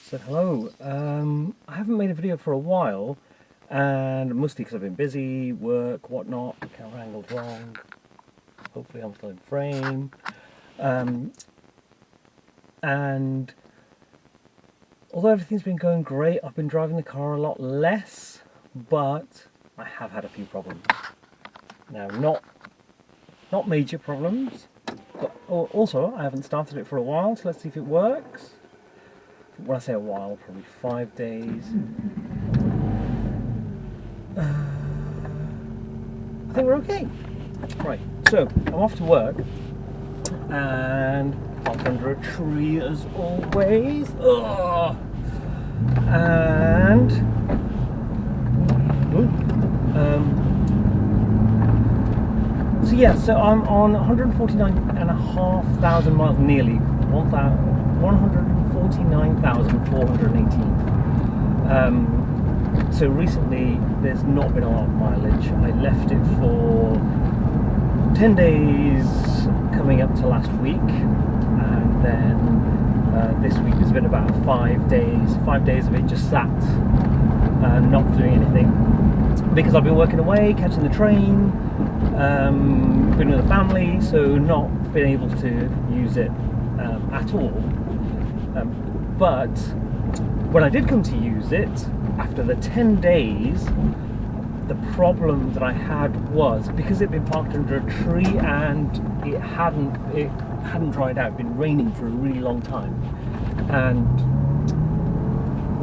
So hello, I haven't made a video for a while, and mostly because I've been busy, work, whatnot, camera angle's wrong, hopefully I'm still in frame, and although everything's been going great, I've been driving the car a lot less, but I have had a few problems. Now, not major problems, but also I haven't started it for a while, so let's see if it works. When I say a while, probably 5 days. I think we're okay. Right, so I'm off to work and parked under a tree as always. Ugh. And so yeah, so I'm on 149,500 miles, nearly 149,418. So recently there's not been a lot of mileage. I left it for 10 days coming up to last week, and then this week has been about 5 days. 5 days of it just sat, not doing anything, because I've been working away, catching the train, been with the family, so not been able to use it at all. But when I did come to use it, after the 10 days, the problem that I had was, because it'd been parked under a tree and it hadn't dried out, it'd been raining for a really long time, and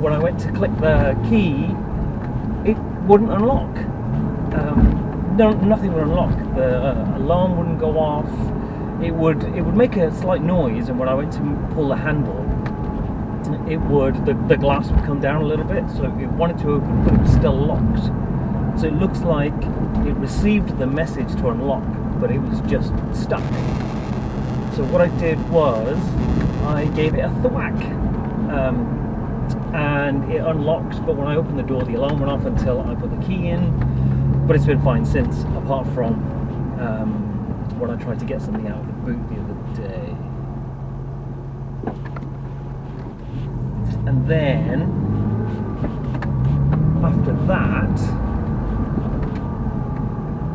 when I went to click the key, it wouldn't unlock. Nothing would unlock. The alarm wouldn't go off. It would make a slight noise, and when I went to pull the handle, the glass would come down a little bit, so it wanted to open, but it was still locked. So it looks like it received the message to unlock, but it was just stuck. So what I did was I gave it a thwack, and it unlocked, but when I opened the door, the alarm went off until I put the key in, but it's been fine since, apart from when I tried to get something out of the boot the other day. And then, after that,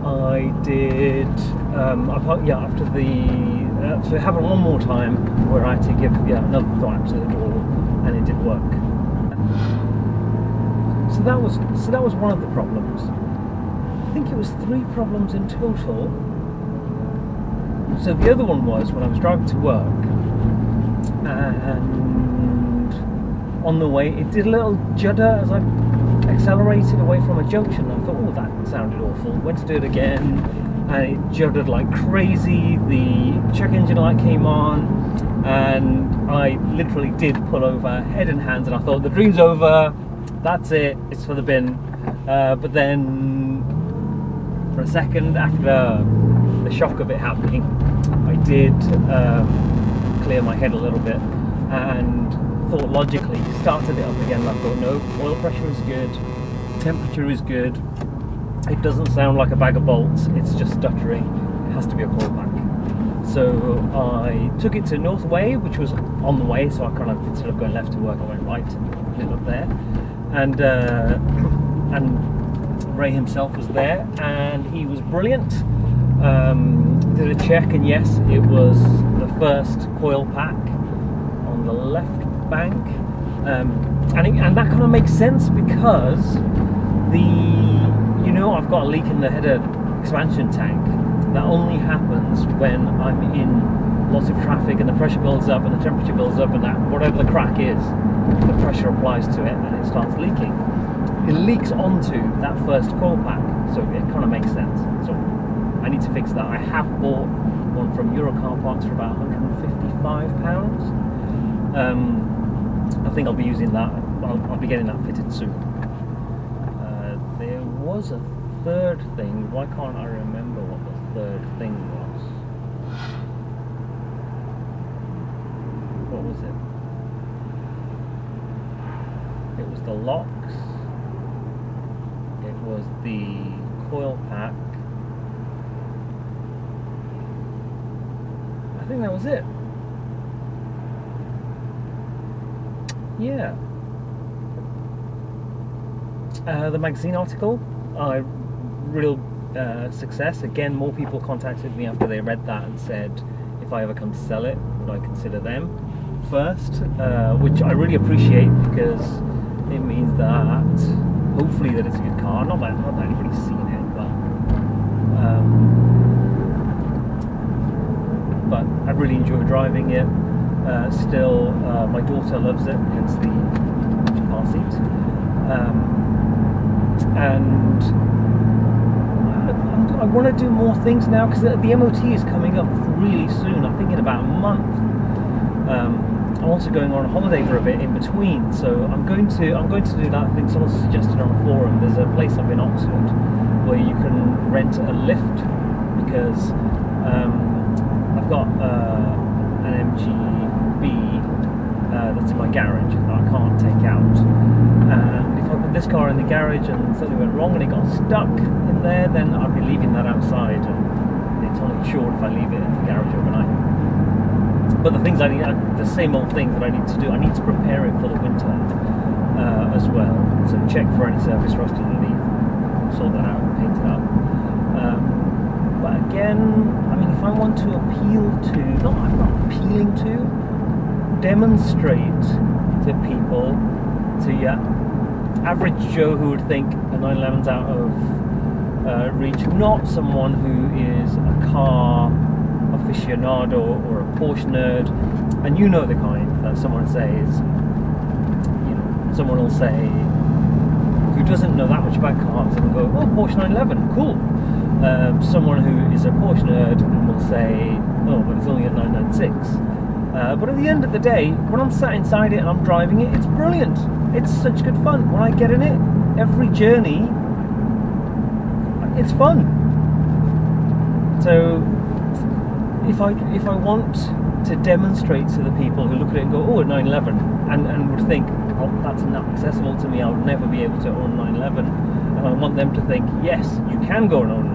I did, after the, so it happened one more time where I had to give another thwack to the door, and it did work. So that was one of the problems. I think it was 3 problems in total. So the other one was when I was driving to work, and on the way it did a little judder as I accelerated away from a junction. I thought, oh, that sounded awful. Went to do it again, and it juddered like crazy. The check engine light came on, and I literally did pull over head and hands, and I thought, the dream's over, that's it, it's for the bin. But then for a second, after the shock of it happening, I did clear my head a little bit and thought logically, started it up again, and I thought, no, oil pressure is good, temperature is good, it doesn't sound like a bag of bolts, it's just stuttering, it has to be a coil pack. So I took it to North Way, which was on the way, so I kind of, instead of going left to work, I went right and put it up there, and Ray himself was there, and he was brilliant. Did a check, and yes, it was the first coil pack on the left bank, and that kind of makes sense, because I've got a leak in the header expansion tank. That only happens when I'm in lots of traffic and the pressure builds up and the temperature builds up, and that whatever the crack is, the pressure applies to it and it starts leaking. It leaks onto that first coil pack, so it kind of makes sense. So I need to fix that. I have bought one from Euro Car Parts for about £155. I think I'll be using that. I'll be getting that fitted soon. There was a third thing. Why can't I remember what the third thing was? What was it? It was the locks. It was the coil pack. I think that was it. yeah. The magazine article, real success. Again, more people contacted me after they read that and said if I ever come to sell it, would I consider them first, which I really appreciate, because it means that hopefully that it's a good car. Not that anybody's seen it, but I really enjoy driving it. Still, my daughter loves it, hence the car seat. And I want to do more things now, because the MOT is coming up really soon. I think in about a month. I'm also going on holiday for a bit in between, so I'm going to do that thing someone suggested on a forum. There's a place up in Oxford where you can rent a lift, because I've got an MGB that's in my garage that I can't take out. And if I put this car in the garage and something went wrong and it got stuck in there, then I'd be leaving that outside, and it's only insured if I leave it in the garage overnight. But the things I need, the same old things that I need to do, I need to prepare it for the winter as well. So check for any surface rust underneath, sort that out and paint it up. But again, I mean, if I want to appeal to, I'm not appealing to, demonstrate to people, to your average Joe who would think a 911's out of reach, not someone who is a car aficionado or a Porsche nerd, and you know the kind that someone says, someone will say, who doesn't know that much about cars, and will go, oh, Porsche 911, cool. Someone who is a Porsche nerd and will say, oh, but it's only a 996. But at the end of the day, when I'm sat inside it and I'm driving it, it's brilliant. It's such good fun. When I get in it, every journey, it's fun. So if I want to demonstrate to the people who look at it and go, oh, a 911, and would think, oh, that's not accessible to me, I would never be able to own a 911, and I want them to think, yes, you can go and own a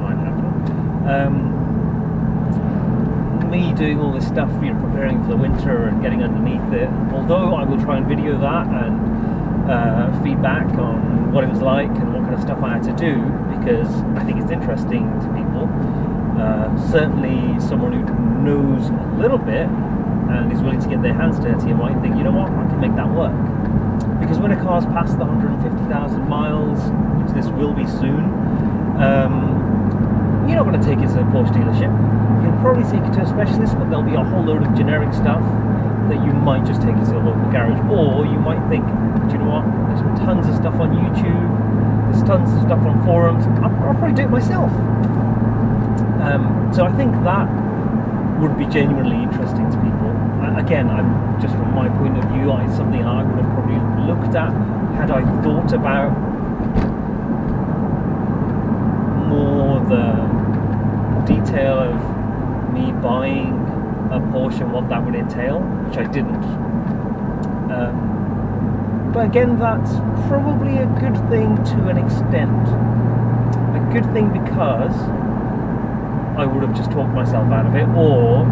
911. Me doing all this stuff, preparing for the winter and getting underneath it, although I will try and video that and feedback on what it was like and what kind of stuff I had to do, because I think it's interesting to people. Certainly someone who knows a little bit and is willing to get their hands dirty and might think, you know what, I can make that work. Because when a car's past the 150,000 miles, which this will be soon, you're not going to take it to a Porsche dealership. You'll probably take it to a specialist, but there'll be a whole load of generic stuff that you might just take it to a local garage. Or you might think, do you know what, there's tons of stuff on YouTube, there's tons of stuff on forums, I'll probably do it myself. So I think that would be genuinely interesting to people. Again, I'm just from my point of view, it's something I would have probably looked at had I thought about more the detail of me buying a Porsche and what that would entail, which I didn't. But again, that's probably a good thing to an extent. A good thing because I would have just talked myself out of it, or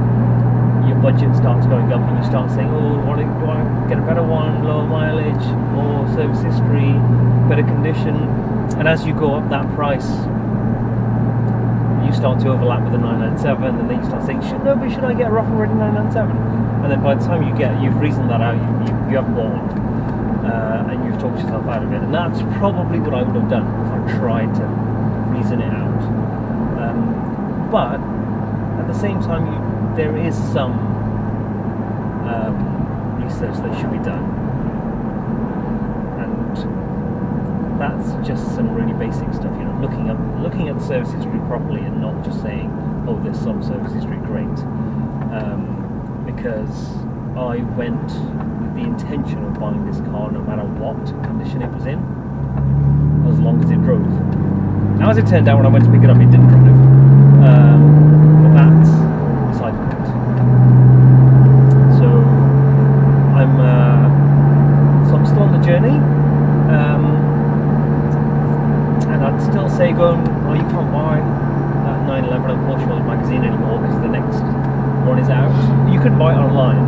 your budget starts going up and you start saying, oh, do I get a better one, lower mileage, more service history, better condition, and as you go up that price, you start to overlap with the 997, and then you start saying, should I get a rough and ready 997? And then by the time you've reasoned that out, you haven't bought one, and you've talked yourself out of it. And that's probably what I would have done if I tried to reason it out. But at the same time, there is some research that should be done, and that's just some really basic stuff, looking at the service history properly and not just saying, oh, there's some service history, great, because I went with the intention of buying this car no matter what condition it was in, as long as it drove. Now, as it turned out, when I went to pick it up, it didn't drive, but that's beside the point. So I'm still on the journey. And I'd still say you can't buy that 911 on Porsche World magazine anymore because the next one is out. You could buy it online.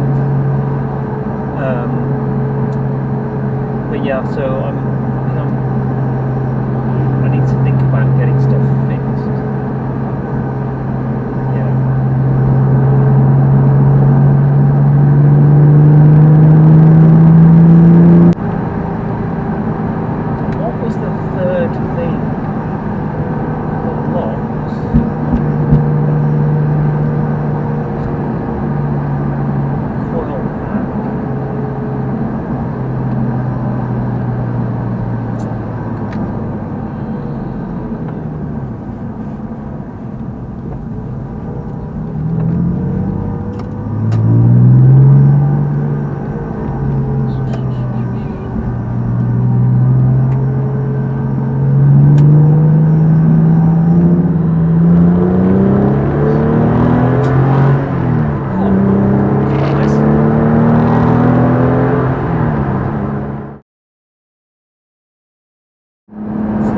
But yeah, so I need to think about getting stuff fixed. Yeah. What was the third thing? The locks. Coil pack.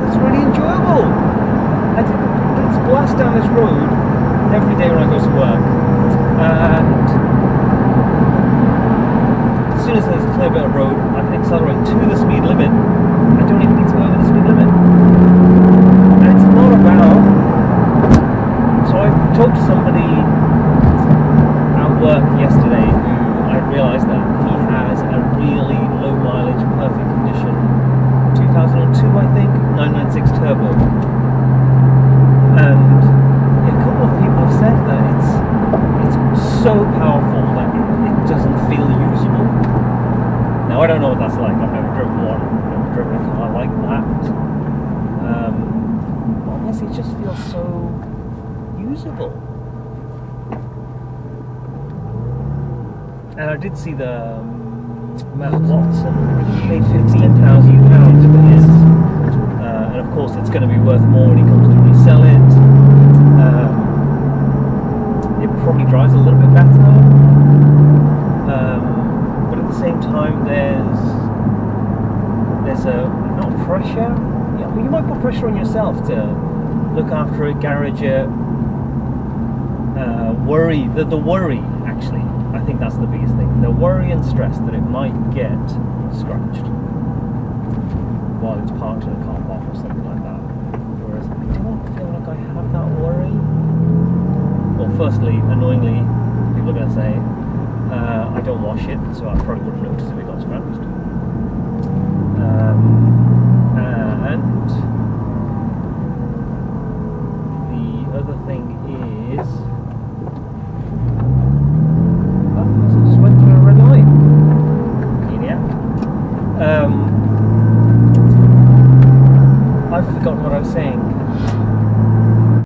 It's really enjoyable. It's blast down this road every day when I go to work, and as soon as there's a clear bit of road, I can accelerate to the speed limit. I don't even need to go over the speed limit, and it's not about. So I talked to somebody at work yesterday who I realised that he has a really low mileage, perfect condition 2002, I think, 996 turbo. And a couple of people have said that it's so powerful that it doesn't feel usable. Now, I don't know what that's like. I've never driven one. I've never driven a car like that. But I guess it just feels so usable. And I did see the Matt Watson paid £15,000 if it is, and of course it's going to be worth more when he comes to resell it. It probably drives a little bit better, but at the same time there's a not pressure. Yeah, well, you might put pressure on yourself to look after it, garage it, worry. The worry actually. I think that's the biggest thing. The worry and stress that it might get scratched while it's parked in a car park or something like that. Whereas I don't feel like I have that worry. Well, firstly, annoyingly, people are going to say, I don't wash it, so I probably wouldn't notice if it got scratched. And the other thing is, just went through a red light. I've forgotten what I was saying.